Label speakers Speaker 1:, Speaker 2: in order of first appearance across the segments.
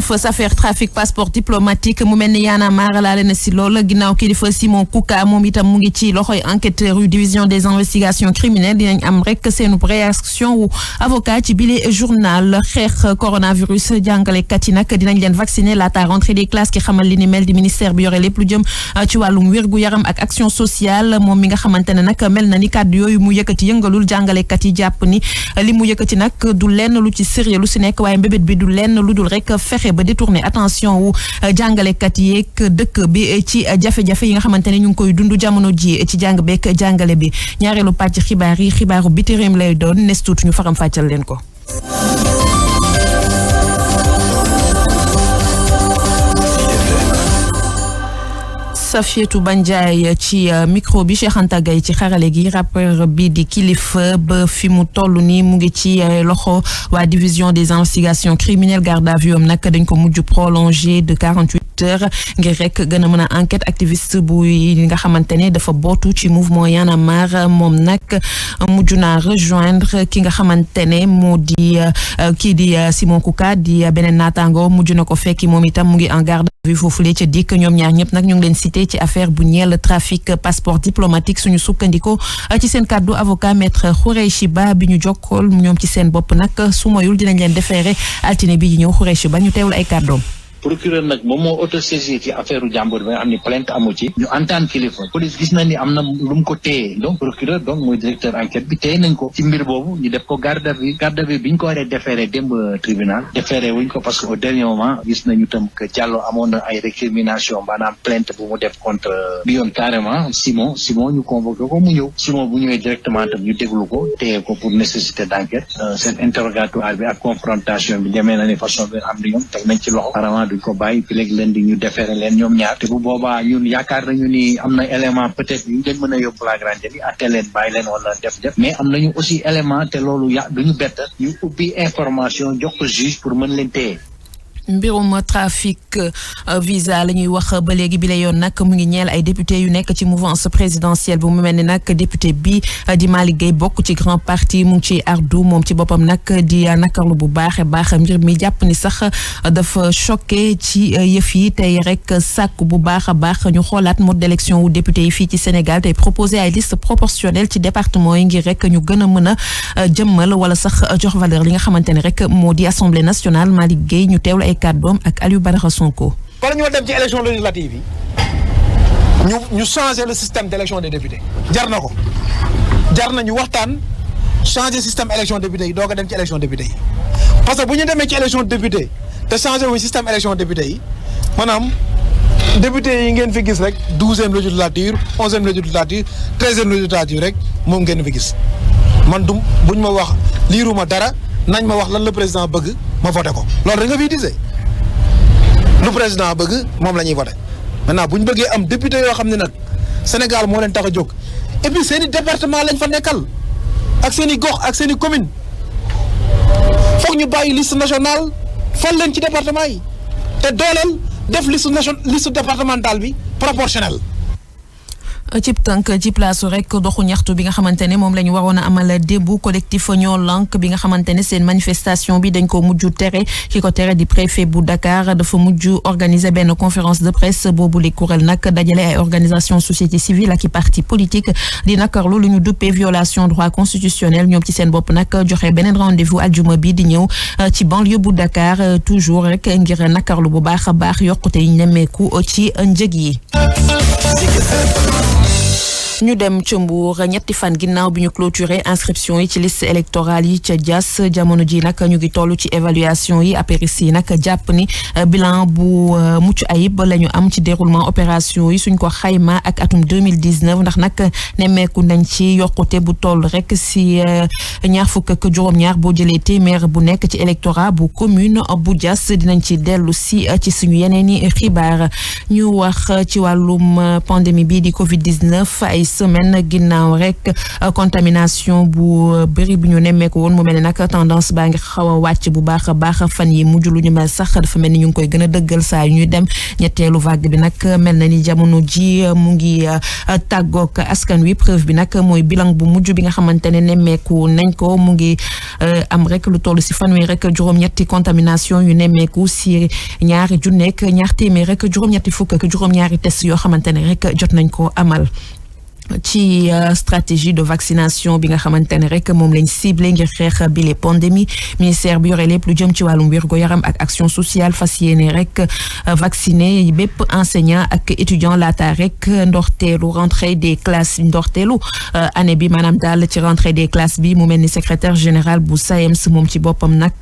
Speaker 1: sa affaire trafic passeport diplomatique mu mel ni Y'en a marre laale na si lool ginnaaw kilifa Simon Kouka moom itam mu ngi ci loxoy enquêteur yu division des investigations criminelles dinañ am rek seenu réaction wu avocat ci bile journal xeex coronavirus jàngalekat yi nag dinañ leen vacciner laata rentrée des classes ki xamal li ni mel di ministère bi yore lépp lu jëm ci wàllum wérgu yaram ak action sociale moom mi nga xamante ne nag mel na ni kàddu yooyu mu yëkkati yëngalul jàngalekat yi jàpp ni li mu yëkkati nag du lenn lu ci sérieux lu si nekk waaye mbébét bi du lenn lu dul rek fexe ba détourner attention wu jàngalekat yeeg dëkk bi ci jafe-jafe yi nga xamante ne ñu ngi koy dund jamono ji ci jàng beek jàngale bi ñaareelu pàcc xibaar yi xibaaru biti réew lay doon nes tuut ñu faram fàccal leen ko. Safietou Bandiaye ci micro bi Cheikh Anta Gaye ci xarale gi rappeur bi di Kilifeu ba fi mu toll nii mu ngi ci loxo waa division des investigations criminelles garde à vue am nag dañ ko mujj prolongé de 48 heures ngir rek gën a mën a enquête activiste bu nga xamante ne dafa bootu ci mouvement Y'en a marre moom nag mujj naa rejoindre ki nga xamante ne moo di kii di Simon Kouka di beneen naataango mujj na ko fekki moom itam mu ngi en garde à vue foofulee ca dikk ñoom ñaar ñëpp nag ñu ngi leen cité ci affaire bu ñeel trafic passeport diplomatique suñu sukkandiko ci seen kàddu avocat maître Khoureychi Ba bi ñu jokkool ñoom ci seen bopp nag su moyul dinañ leen déféré altine bi di ñëw Khoureychi Ba ñu teewul ay kàddoom.
Speaker 2: procureur nag moom moo autosaisir ci affaire u jàmbur bi nga xam ni plainte amu ci ñu entendre Kilifeu police gis na ni am na lu mu ko téye donc procureur donc mooy directeur enquête bi téye nañ ko ci mbir boobu ñu def ko garde à vue bi ñu ko waree déféré démb tribunal déféré wuñ ko parce que au dernier moment gis nañu tam que Diallo amoon na ay récrimination maanaam plainte bu mu def contre bi yoon carrément Simon ñu convoqué ko mu ñëw Simon bu ñëwee directement tam ñu déglu ko téye ko pour nécessité d'enquête seen interrogatoire bi ak confrontation bi demee na ni façon bi am ni ñoom teg nañ ci loxo duñ ko bàyyi fi léegi leen di ñu defeere leen ñoom ñaar te bu boobaa ñun yaakaar nañu ni am na élément peut-être yu ñu leen mën a yóbbu flagrant délit atte leen bàyyi leen wala def mais am nañu aussi élément te loolu duñu bett ñu ubbi information jox ko juge pour mën leen téye.
Speaker 1: mbirum trafic visa la ñuy wax ba léegi bi la yoon nag mu ngi ñeel ay député yu nekk ci mouvance présidentielle bu mu mel ni nag député bi di Malick Gueye bokk ci grand parti mu ngi ci ardu moom ci boppam nag di nakarlu bu baax mbir mi jàpp ni sax dafa choqué ci yëf yi tey rek sàkk bu baax a baax ñu xoolaat mode d'élection wu député yi fii ci Sénégal tey proposé ay liste proportionnelle ci département yi ngir rek ñu gën a mën a jëmmal wala sax jox valeur li nga xamante ne rek moo di assemblée nationale Malick Gueye ñu teewlu ay kàddoom ak Aliou Badara Sonko.
Speaker 3: bala ñoo dem ci élection législative yi ñu changer le système d'élection des députés jar na ko jar na ñu waxtaan changer système élection député yi doog a dem ci élection député yi parce que bu ñu demee ci élection député te changer wu système élection député yi maanaam député yi ngeen fi gis rek 12e législature 11e législature 13e législature rek moom ngeen fi gis man du buñ ma wax liiruma dara nañ ma wax lan la président bëgg ma voté ko loolu da nga fiy disee lu président bëgg moom la ñuy voté maintenant bu ñu bëggee am député yoo xam ne nag Sénégal moo leen tax a jóg et puis seen i département lañ fa nekkal ak seen i gox ak seen i commune foog ñu bàyyi liste nationale fal leen ci département yi te dooleel def liste départementale bi proportionnelle.
Speaker 1: cib tënk ci place rek doxu ñaxtu bi nga xamante ne moom la ñu waroon a amal démb collectif ñoo lank bi nga xamante ne seen manifestation bi dañ ko mujj tere ki ko tere di préfet bu Dakar dafa mujj organiser benn conférence de presse boobu li kuréel nag dajale ay organisation société civile ak i parti politique di nakarlu lu ñu duppee violation droit constitutionnel ñoom ci seen bopp nag joxe beneen rendez-vous aljuma bi di ñëw ci banlieue bu Dakar toujours rek ngir nakarlu bu baax a baax yokkute yi nemmeeku ci njëg yi. ñu dem ca Mbour ñetti fan ginnaaw bi ñu clôturé inscription yi ci liste électorale yi ca Diass jamono ji nag ñu ngi toll ci évaluation yi apéris yi nag jàpp ni bilan bu mucc ayib la ñu am ci déroulement opération yi suñ ko xayma ak atum 2019 ndax nag nemmeeku nañ ci yokkute bu toll rek si ñaar fukk ak juróom-ñaar boo jëlee téeméer bu nekk ci électorat bu commune bu Diass dinañ ci dellu si ci suñu yeneeni xibaar ñu wax ci wàllum pandémie bi di Covid-19 ay semaine ginnaaw rek contamination bu bëri bi ñu nemmeeku woon mu mel ni nag tendance baa ngi xaw a wàcc bu baax a baax fan yi mujj lu ñu mel sax dafa mel ni ñu ngi koy gën a dëggal saa yu ñuy dem ñetteelu vague bi nag mel na ni jamono ji mu ngi tàggoog askan wi preuve bi nag mooy bilan bu mujj bi nga xamante ne nemmeeku nañ ko mu ngi am rek lu toll si fanweer rek juróom-ñetti contamination yu nemmeeku si ñaari junneek ñaar téeméer rek juróom-ñetti fukk ak juróom-ñaari test yoo xamante ne rek jot nañ ko amal. ci stratégie de vaccination bi nga xamante ne rek moom lañ ciblé ngir xeex bi les pandémies ministère bi yore lépp lu jëm ci wàllum wér-gu-yaram ak action sociale fas yéene rek vacciner bépp enseignant ak étudiant laata rek ndorteelu rentrée des classes ndorteelu année bi maanaam daal ci rentrée des classes bi mu mel ni secrétaire général bu SAEMS moom ci boppam nag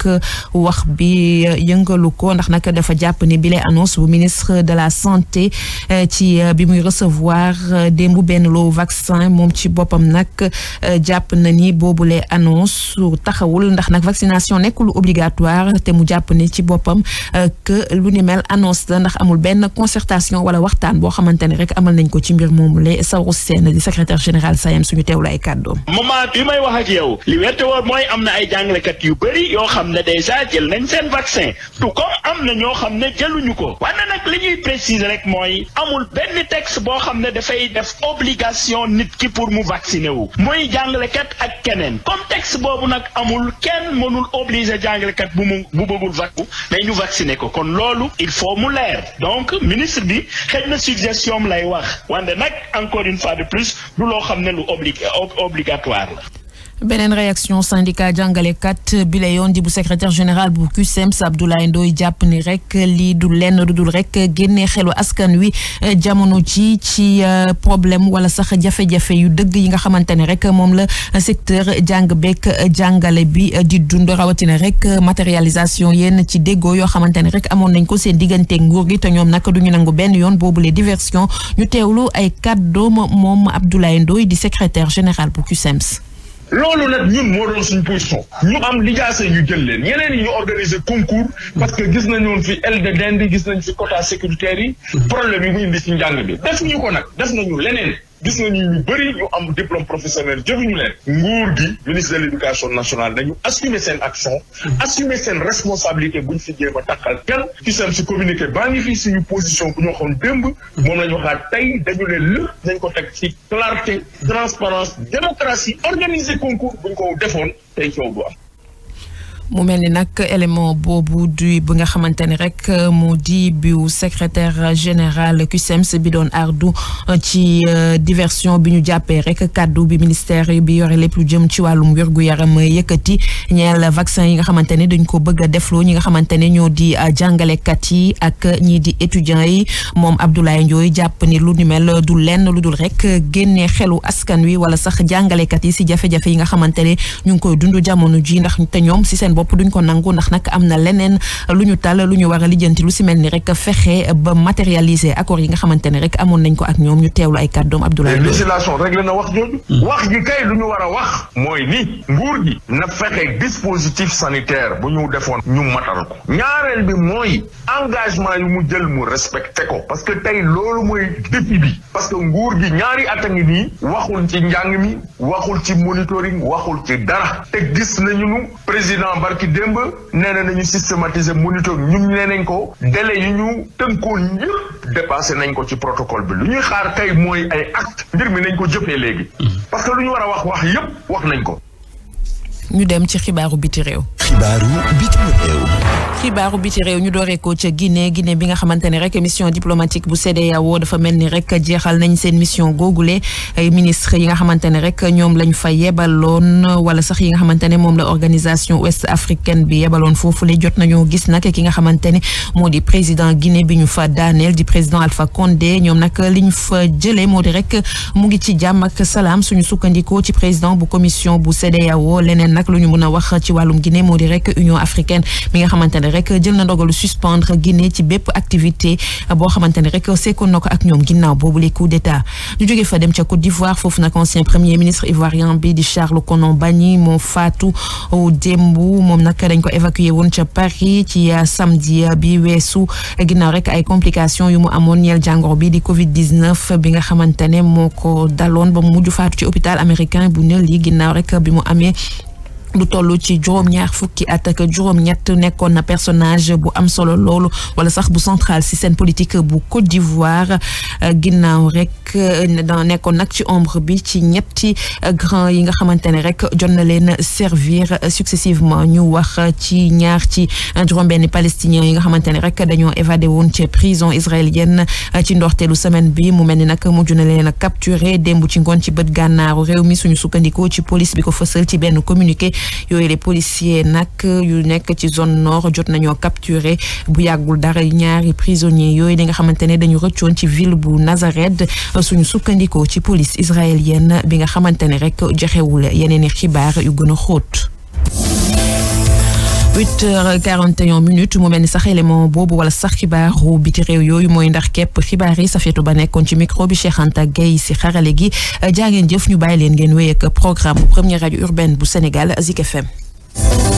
Speaker 1: wax bi yëngalu ko ndax nag dafa jàpp ni bile annonce bu ministre de la santé ci bi muy recevoir démb benn loo vaccin moom ci boppam nag jàpp na ni boobule annonce taxawul ndax nag vaccination nekkul obligatoire te mu jàpp ni ci boppam que lu ni mel annonce la ndax amul benn concertation wala waxtaan boo xamante ne rek amal nañ ko ci mbir moomu le Saourou Sène di secrétaire général SAEM suñu teewlu ay kàddoom.
Speaker 4: moment bi may wax ak yow li wette woon mooy am na ay jàngalekat yu bëri yoo xam ne déjà jël nañ seen vaccin tout comme am na ñoo xam ne jëluñu ko waaye nag li ñuy préciser rek mooy amul benn texte boo xam ne dafay def obligation nit ki pour mu vacciner wu muy jàngalekat ak keneen comme texte boobu nag amul kenn mënul obliger jàngalekat bu bëggul mais ñu vacciner ko kon loolu il faut mu leer donc ministre bi xëy na suggestion lay wax wante nag encore une fois de plus du loo xam ne lu obligatoire la.
Speaker 1: beneen réaction syndicat jàngalekat bi la yoon di bu secrétaire général bu CUSEMS Abdoulaye Ndoye jàpp ni rek lii du lenn du dul rek génne xelu askan wi jamono ci problème wala sax jafe-jafe yu dëgg yi nga xamante ne rek moom la secteur jàng beek jàngale bi di dund rawatina rek matérialisation yenn ci déggoo yoo xamante ne rek amoon nañ ko seen digganteeg nguur gi te ñoom nag duñu nangu benn yoon boobule diversion ñu teewlu ay kàddoom moom Abdoulaye Ndoye di secrétaire général bu CUSEMS.
Speaker 5: loolu nag ñun moo doon suñ position ñu am lijaasa ñu jël leen ñeneen yi ñu organiser concours parce que gis nañu woon fi LD gis nañ fi quota sécuritaire yi problème yi mu indi ci njàng bi def ñu ko nag def nañu leneen gis nañu ñu bëri ñu am diplôme professionnel jëluñu leen nguur gi ministre de l'éducation nationale dañu assumer seen action assumer seen responsabilité buñ fi jéem a takkal kenn ci seen si communiqué baa ngi fii suñu position bu ñu waxoon démb moom la ñu waxaat tey dañu ne lépp dañ ko teg ci clarté transparence démocratie organiser concours buñ ko defoon tey coow du am.
Speaker 1: mu mel ni nag élément boobu du bi nga xamante ne rek mu di bu secrétaire général CUSEMS bi doon ardu ci diversion bi ñu jàppee rek kaddu bi ministère bi yore lépp lu jëm ci wàllum wér-gu-yaram yëkkati ñeel vaccin yi nga xamante ne dañ ko bëgg a defloo ñi nga xamante ne ñoo di jàngalekat yi ak ñii di étudiants yi moom Abdoulaye Ndoye jàpp ni lu ni mel du lenn lu dul rek génne xelu askan wi wala sax jàngalekat yi si jafe-jafe yi nga xamante ne ñu ngi koy dund jamono ji ndax te ñoom si seen bopp duñ ko nangu ndax nag am na leneen lu ñu tal lu ñu war a lijjanti lu si mel ni rek fexe ba matérialiser accord yi nga xamante ne rek amoon nañ ko ak ñoom ñu teewlu ay kàddoom Abdoulaye Ndoye.
Speaker 5: législation réglé na wax jooju. wax ji kay lu ñu war a wax. mooy ni nguur gi na fexe dispositif sanitaire bu ñu defoon ñu matal ko. ñaareel bi mooy engagement yu mu jël mu respecté ko parce que tey loolu mooy défi bi parce que nguur gi ñaari at a ngi nii waxul ci njàng mi waxul ci monitoring waxul ci dara te gis nañu président barki démb nee na nañu systématiser monitoring ñun nee nañ ko délai yu ñu tënkoon yëpp dépassé nañ ko ci protocole bi lu ñuy xaar tey mooy ay acte mbir mi nañ ko jëfee léegi parce que lu ñu war a wax yëpp wax nañ ko.
Speaker 1: ñu dem ci xibaaru biti réew. xibaaru biti réew ñu dooree ko ca Guinée bi nga xamante ne rek mission diplomatique bu CEDEAO dafa mel ni rek jeexal nañ seen mission googule ay ministre yi nga xamante ne rek ñoom lañ fa yebaloon wala sax yi nga xamante ne moom la organisation ouest africaine bi yebaloon foofu la jot nañoo gis nag ki nga xamante ne moo di président Guinée bi ñu fa daaneel di président Alpha Condé ñoom nag li ñu fa jëlee moo di rek mu ngi ci jàmm ak salaam suñu sukkandikoo ci président bu commission bu CEDEAO leneen nag lu ñu mën a wax ci wàllum Guinée moo di rek Union africaine mi nga xamante ne ne rek jël na ndogalu suspendre Guinée ci bépp activité boo xamante ne rek sekkoon na ko ak ñoom ginnaaw boobu les coups d'état ñu jógee fa dem ca Côte d'Ivoire foofu nag ancien premier ministre ivoirien bi di Charles Konan Banny moo faatu démb moom nag dañ ko évacué woon ca Paris ci samedi bi weesu ginnaaw rek ay complications yu mu amoon ñeel jàngoro bi di Covid-19 bi nga xamante ne moo ko daloon ba mu mujj faatu ci hôpital américain bu Neuilly yi ginnaaw rek bi mu amee lu toll ci juróom-ñaar fukki at ak juróom-ñett nekkoon na personnage bu am solo loolu wala sax bu central ci scène politique bu Côte d'Ivoire ginnaaw rek nekkoon nag ci ombre bi ci ñetti grand yi nga xamante ne rek jot na leen servir successivement ñu wax ci ñaar ci juróom-benni palestiniens yi nga xamante ne rek dañoo évadé woon ci prison israélienne ci ndorteelu semaine bi mu mel ni nag mujj na leen a capturé démb ci ngoon ci bët gànnaaru réew mi suñu sukkandikoo ci police bi ko fësal ci benn communiqué. yooyu les policiers nag yu nekk ci zone nord jot nañoo capturé bu yàggul dara ñaari prisonniers yooyu di nga xamante ne dañu rëccoon ci ville bu Nazareth suñu sukkandikoo ci police israélienne bi nga xamante ne rek joxewul yeneen i xibaar yu gën a xóot. 8h41 mu mel ni sax élément boobu wala sax xibaaru biti réew yooyu mooy ndax képp xibaar yi Safiatou Ba nekkoon ci micro bi Cheikh Anta Gueye si xarale gi jaa ngeen jëf ñu bàyyi leen ngeen wéy ak programme bu première radio urbaine bu Sénégal Zik FM.